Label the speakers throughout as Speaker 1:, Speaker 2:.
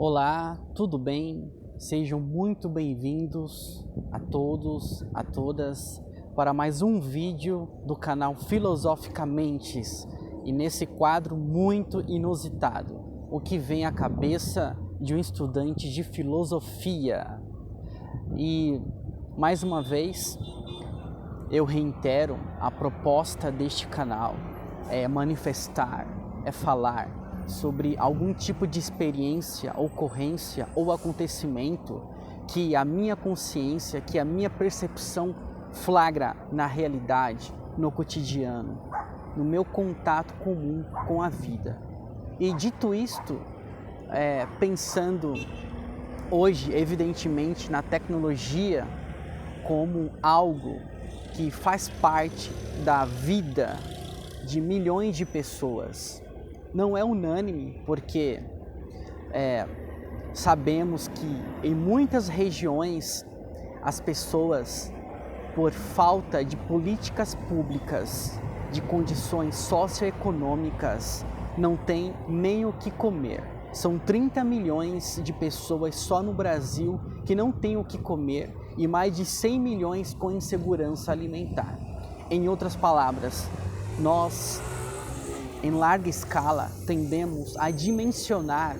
Speaker 1: Olá, tudo bem? Sejam muito bem-vindos a todos, a todas, para mais um vídeo do canal Filosoficamente e nesse quadro muito inusitado, o que vem à cabeça de um estudante de filosofia. E, mais uma vez, eu reitero a proposta deste canal, é manifestar, é falar sobre algum tipo de experiência, ocorrência ou acontecimento que a minha consciência, que a minha percepção flagra na realidade, no cotidiano, no meu contato comum com a vida. E dito isto, pensando hoje, evidentemente, na tecnologia como algo que faz parte da vida de milhões de pessoas. Não é unânime, porque sabemos que em muitas regiões as pessoas, por falta de políticas públicas, de condições socioeconômicas, não têm nem o que comer. São 30 milhões de pessoas só no Brasil que não têm o que comer e mais de 100 milhões com insegurança alimentar. Em outras palavras, nós, em larga escala, tendemos a dimensionar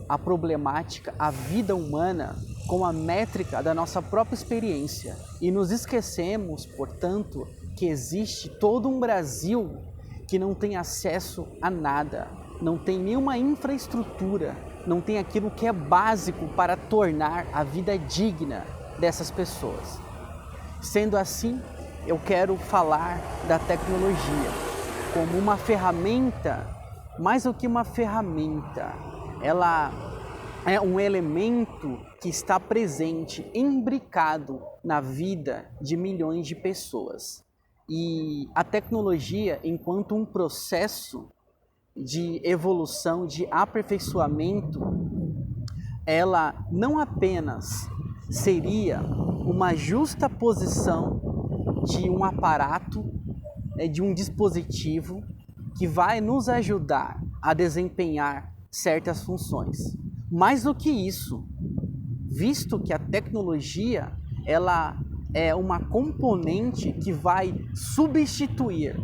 Speaker 1: a problemática, a vida humana, com a métrica da nossa própria experiência. E nos esquecemos, portanto, que existe todo um Brasil que não tem acesso a nada, não tem nenhuma infraestrutura, não tem aquilo que é básico para tornar a vida digna dessas pessoas. Sendo assim, eu quero falar da tecnologia como uma ferramenta, mais do que uma ferramenta, ela é um elemento que está presente, imbricado na vida de milhões de pessoas. E a tecnologia, enquanto um processo de evolução, de aperfeiçoamento, ela não apenas seria uma justa posição de um aparato, de um dispositivo que vai nos ajudar a desempenhar certas funções. Mais do que isso, visto que a tecnologia ela é uma componente que vai substituir,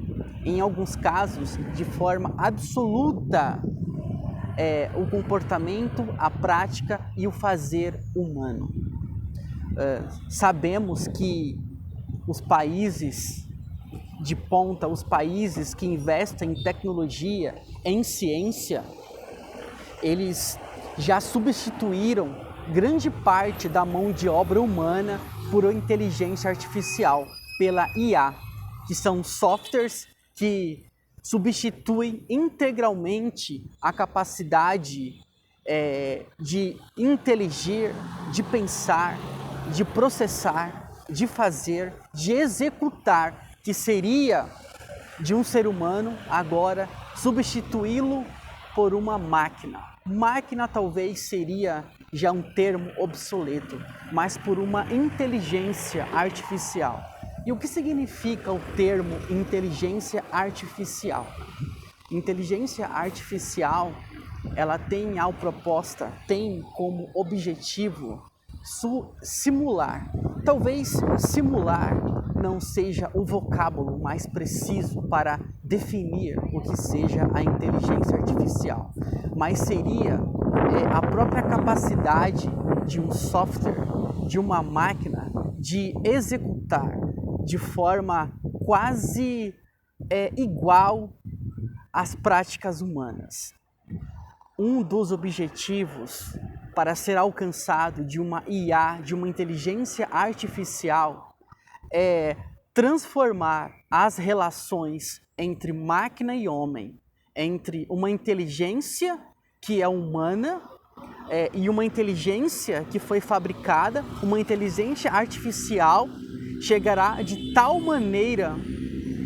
Speaker 1: em alguns casos, de forma absoluta, o comportamento, a prática e o fazer humano. Sabemos que os países de ponta, os países que investem em tecnologia, em ciência, eles já substituíram grande parte da mão de obra humana por inteligência artificial, pela IA, que são softwares que substituem integralmente a capacidade de inteligir, de pensar, de processar, de fazer, de executar, que seria de um ser humano, agora substituí-lo por uma máquina. Máquina talvez seria já um termo obsoleto, mas por uma inteligência artificial. E o que significa o termo inteligência artificial? Inteligência artificial, ela tem como objetivo simular. Talvez simular não seja o vocábulo mais preciso para definir o que seja a inteligência artificial, mas seria a própria capacidade de um software, de uma máquina, de executar de forma quase igual às práticas humanas. Um dos objetivos para ser alcançado de uma IA, de uma inteligência artificial, é transformar as relações entre máquina e homem, entre uma inteligência que é humana e uma inteligência que foi fabricada, uma inteligência artificial chegará de tal maneira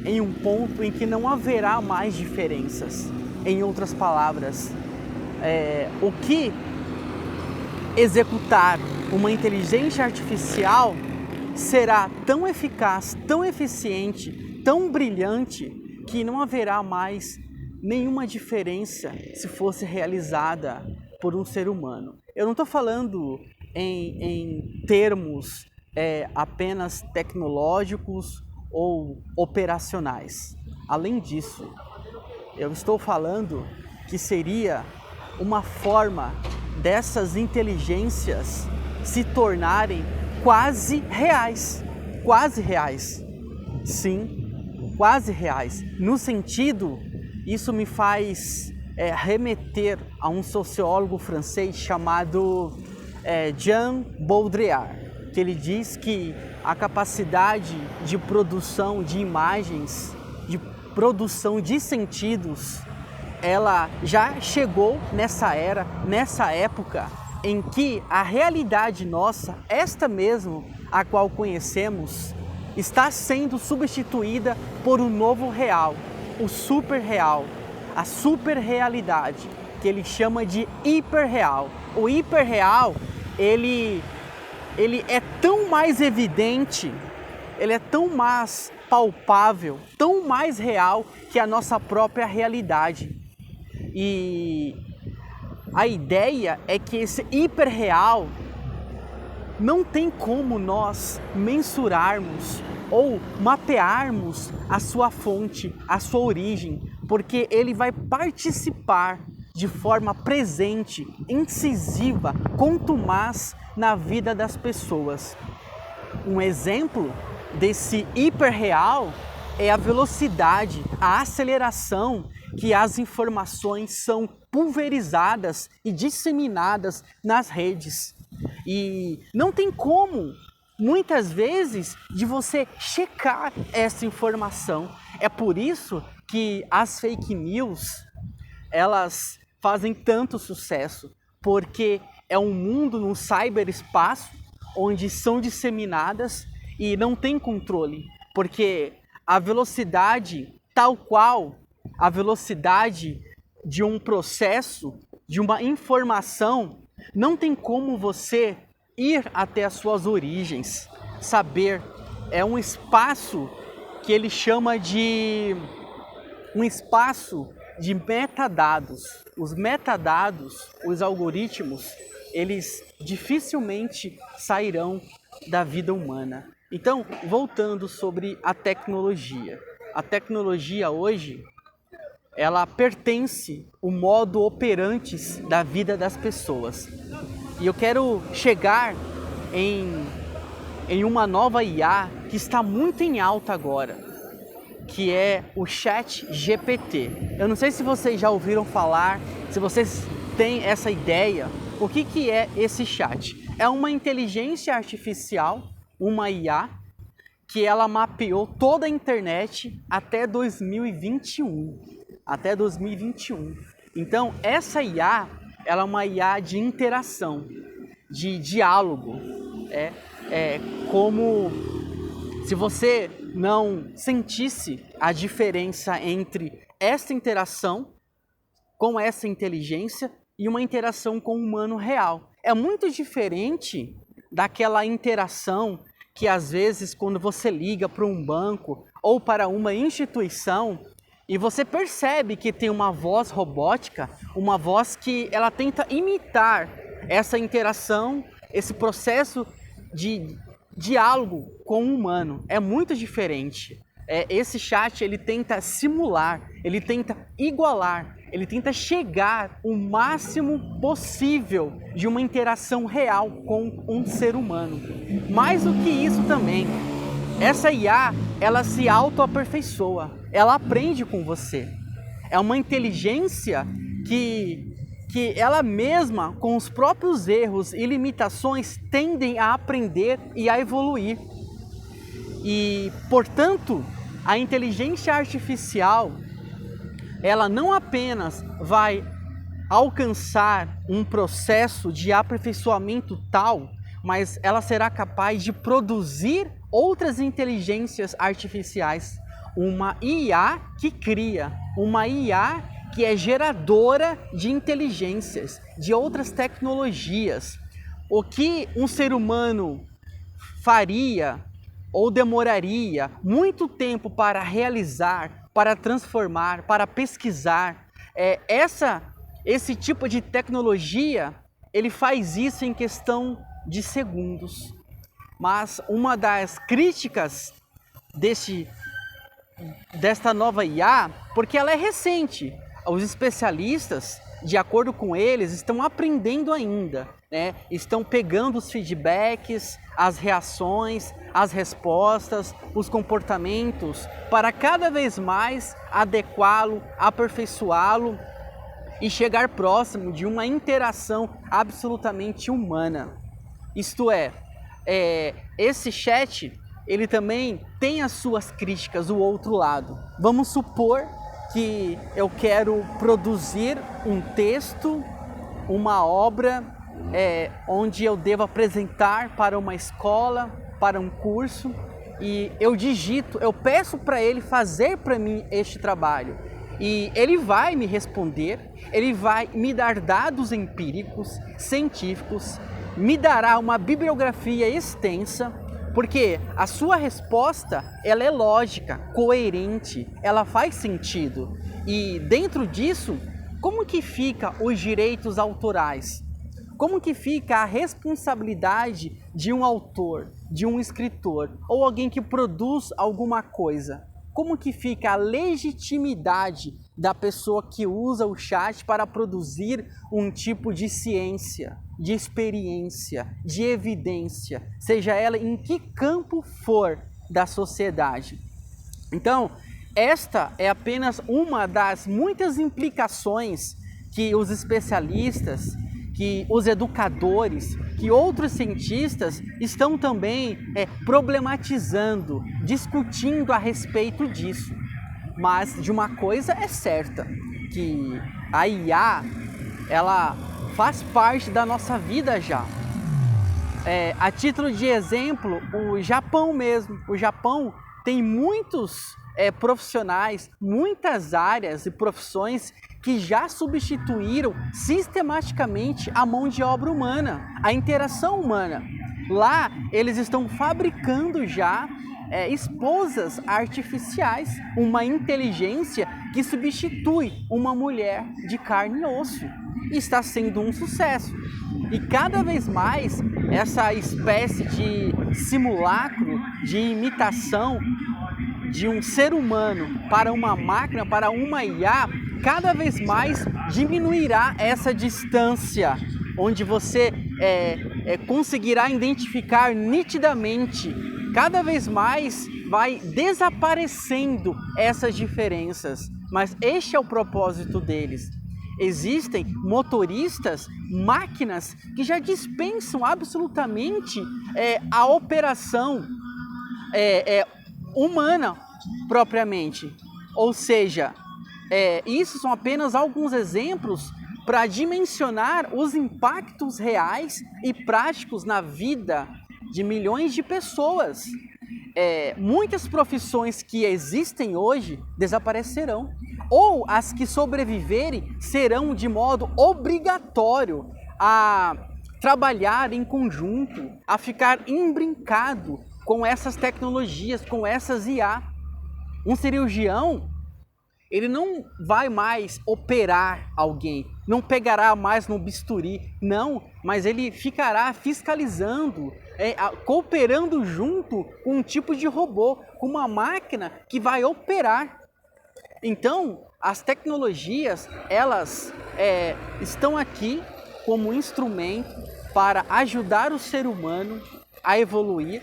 Speaker 1: em um ponto em que não haverá mais diferenças. Em outras palavras, o que executar uma inteligência artificial será tão eficaz, tão eficiente, tão brilhante, que não haverá mais nenhuma diferença se fosse realizada por um ser humano. Eu não estou falando em termos apenas tecnológicos ou operacionais. Além disso, eu estou falando que seria uma forma dessas inteligências se tornarem quase reais. Quase reais. Sim, quase reais. No sentido, isso me faz remeter a um sociólogo francês chamado Jean Baudrillard, que ele diz que a capacidade de produção de imagens, de produção de sentidos, ela já chegou nessa era, nessa época, em que a realidade nossa, esta mesmo, a qual conhecemos, está sendo substituída por um novo real, o super real, a super realidade, que ele chama de hiperreal. O hiperreal, ele é tão mais evidente, ele é tão mais palpável, tão mais real que a nossa própria realidade. E a ideia é que esse hiperreal não tem como nós mensurarmos ou mapearmos a sua fonte, a sua origem, porque ele vai participar de forma presente, incisiva, contumaz na vida das pessoas. Um exemplo desse hiperreal é a velocidade, a aceleração que as informações são pulverizadas e disseminadas nas redes. E não tem como, muitas vezes, de você checar essa informação. É por isso que as fake news, elas fazem tanto sucesso, porque é um mundo num cyberespaço onde são disseminadas e não tem controle, porque a velocidade tal qual a velocidade de um processo, de uma informação, não tem como você ir até as suas origens, saber. É um espaço que ele chama de um espaço de metadados. Os metadados, os algoritmos, eles dificilmente sairão da vida humana. Então, voltando sobre a tecnologia. A tecnologia hoje, ela pertence ao modo operantes da vida das pessoas. E eu quero chegar em uma nova IA que está muito em alta agora, que é o ChatGPT. Eu não sei se vocês já ouviram falar, se vocês têm essa ideia, o que é esse chat? É uma inteligência artificial, uma IA, que ela mapeou toda a internet até 2021. Até 2021. Então, essa IA, ela é uma IA de interação, de diálogo. É como se você não sentisse a diferença entre essa interação com essa inteligência e uma interação com um humano real. É muito diferente daquela interação que, às vezes, quando você liga para um banco ou para uma instituição, e você percebe que tem uma voz robótica, uma voz que ela tenta imitar essa interação, esse processo de diálogo com o humano. É muito diferente. Esse chat, ele tenta simular, ele tenta igualar, ele tenta chegar o máximo possível de uma interação real com um ser humano. Mais do que isso também, essa IA, ela se autoaperfeiçoa, ela aprende com você. É uma inteligência que ela mesma, com os próprios erros e limitações, tendem a aprender e a evoluir. E, portanto, a inteligência artificial, ela não apenas vai alcançar um processo de aperfeiçoamento tal, mas ela será capaz de produzir outras inteligências artificiais. Uma IA que cria, uma IA que é geradora de inteligências, de outras tecnologias. O que um ser humano faria ou demoraria muito tempo para realizar, para transformar, para pesquisar, esse tipo de tecnologia, ele faz isso em questão de segundos. Mas uma das críticas desta nova IA, porque ela é recente, os especialistas, de acordo com eles, estão aprendendo ainda, né? Estão pegando os feedbacks, as reações, as respostas, os comportamentos, para cada vez mais adequá-lo, aperfeiçoá-lo e chegar próximo de uma interação absolutamente humana. Isto é, esse chat, ele também tem as suas críticas, o outro lado. Vamos supor que eu quero produzir um texto, uma obra, onde eu devo apresentar para uma escola, para um curso, e eu peço para ele fazer para mim este trabalho. E ele vai me responder, ele vai me dar dados empíricos, científicos, me dará uma bibliografia extensa, porque a sua resposta, ela é lógica, coerente, ela faz sentido. E dentro disso, como que fica os direitos autorais? Como que fica a responsabilidade de um autor, de um escritor ou alguém que produz alguma coisa? Como que fica a legitimidade da pessoa que usa o chat para produzir um tipo de ciência, de experiência, de evidência, seja ela em que campo for da sociedade? Então, esta é apenas uma das muitas implicações que os especialistas, que os educadores, que outros cientistas estão também problematizando, discutindo a respeito disso. Mas de uma coisa é certa, que a IA, ela faz parte da nossa vida já. A título de exemplo, o Japão mesmo. O Japão tem muitos profissionais, muitas áreas e profissões que já substituíram sistematicamente a mão de obra humana, a interação humana. Lá, eles estão fabricando já esposas artificiais, uma inteligência que substitui uma mulher de carne e osso. E está sendo um sucesso. E cada vez mais, essa espécie de simulacro, de imitação de um ser humano para uma máquina, para uma IA, cada vez mais diminuirá essa distância, onde você conseguirá identificar nitidamente. Cada vez mais vai desaparecendo essas diferenças, mas este é o propósito deles. Existem motoristas, máquinas que já dispensam absolutamente a operação humana propriamente. Ou seja, isso são apenas alguns exemplos para dimensionar os impactos reais e práticos na vida de milhões de pessoas. Muitas profissões que existem hoje desaparecerão, ou as que sobreviverem serão de modo obrigatório a trabalhar em conjunto, a ficar imbrincado com essas tecnologias, com essas IA. Um cirurgião, ele não vai mais operar alguém, não pegará mais no bisturi, não, mas ele ficará fiscalizando, cooperando junto com um tipo de robô, com uma máquina que vai operar. Então, as tecnologias, elas estão aqui como instrumento para ajudar o ser humano a evoluir,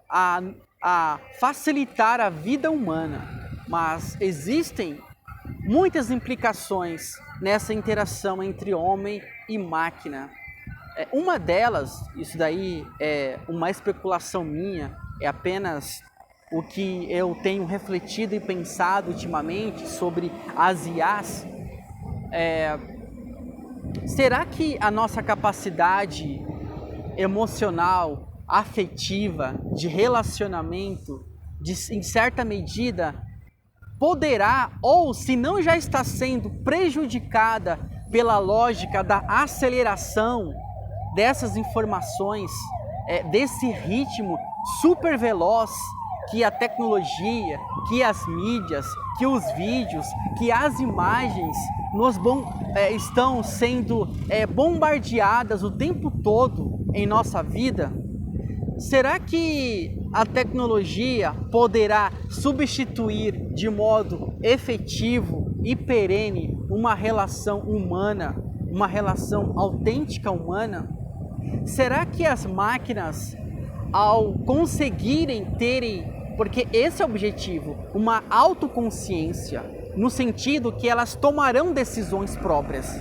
Speaker 1: a facilitar a vida humana. Mas existem muitas implicações nessa interação entre homem e máquina. Uma delas, isso daí é uma especulação minha, é apenas o que eu tenho refletido e pensado ultimamente sobre as IAs. Será que a nossa capacidade emocional, afetiva, de relacionamento, em certa medida, poderá, ou se não já está sendo prejudicada pela lógica da aceleração dessas informações, desse ritmo super veloz que a tecnologia, que as mídias, que os vídeos, que as imagens estão sendo bombardeadas o tempo todo em nossa vida, será que a tecnologia poderá substituir de modo efetivo e perene uma relação humana, uma relação autêntica humana? Será que as máquinas, ao conseguirem terem, porque esse é o objetivo, uma autoconsciência, no sentido que elas tomarão decisões próprias,